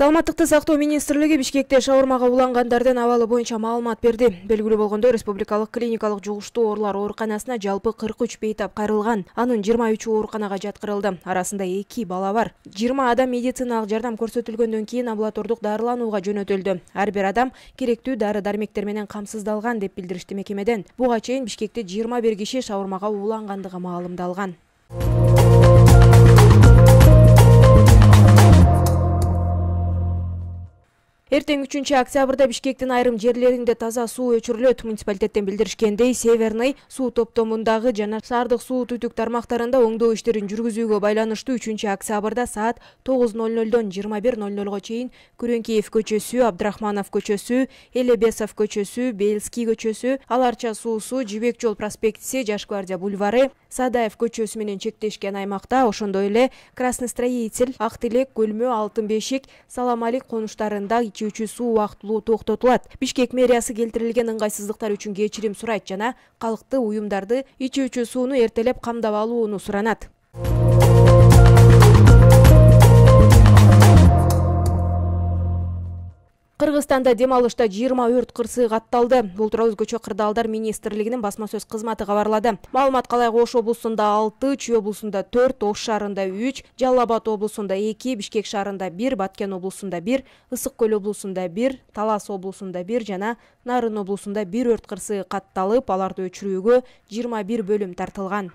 Саламаттыкты сактоо министрлиги Бишкекте шаурмага улангандардын абалы боюнча маалымат берди. Белгилүү болгондой, республикалык клиникалык жугуштуу оорулар ооруканасына жалпы 43 бейтап кайрылган. Анын 23 ооруканага жаткырылды. Арасында 2 бала бар. 20 адам медициналык жардам көрсөтүлгөндөн кийин амбулатордук дарыланууга жөнөтүлдү. Ар бир адам керектүү дары-дармектер менен камсыздалган деп билдиришти мекемеден. Буга чейин Бишкекте 21 киши шаурмага улангандыгы маалымдалган. Эртең 3 октябрда Бишкектин айрым жерлеринде таза суу өчүрүлөт. Муниципалитеттен билдиришкендей, Северный суу топтомундагы жана шаардык суу түтүк тармактарында оңдоо иштерин жүргүзүүгө байланыштуу 3 октябрда саат 9:00дон 21:00го чейин Күрөнкиев көчөсү, Абдрахманов көчөсү, Элебесов көчөсү, Бельский көчөсү, Аларча суусу, Жибек жол проспектиси, Жаш гвардия бульвары, Садаев көчөсү менен чектешкен аймакта, ошондой эле Красный строитель, Ак Тилек, Көлмө, Алтын бешик, Саламалик конуштарында ичүүчү суу убактылуу токтотулат. Бишкек мэриясы келтирилген ыңгайсыздыктар үчүн кечирим сурайт жана калкты уюмдарды ичүүчү сууну эртелеп камдап алууну суранат. Кыргызстанда дем алышта 20 өрт кырсыгы катталды. Бул тууралуу Өзгөчө кырдаалдар министрлигинин басма сөз кызматы кабарлады. Маалымат калай Ош облусунда 6, Чүй облусунда 4, Ош шаарында 3, Жалал Абад облусунда 2, Бишкек шаарында 1, Баткен облусунда 1, Ысык Көл облусунда 1, Талас облусунда 1 жана Нарын облусунда 1 өрт кырсыгы катталып, аларды өчүрүүгө 21 бөлүм тартылган.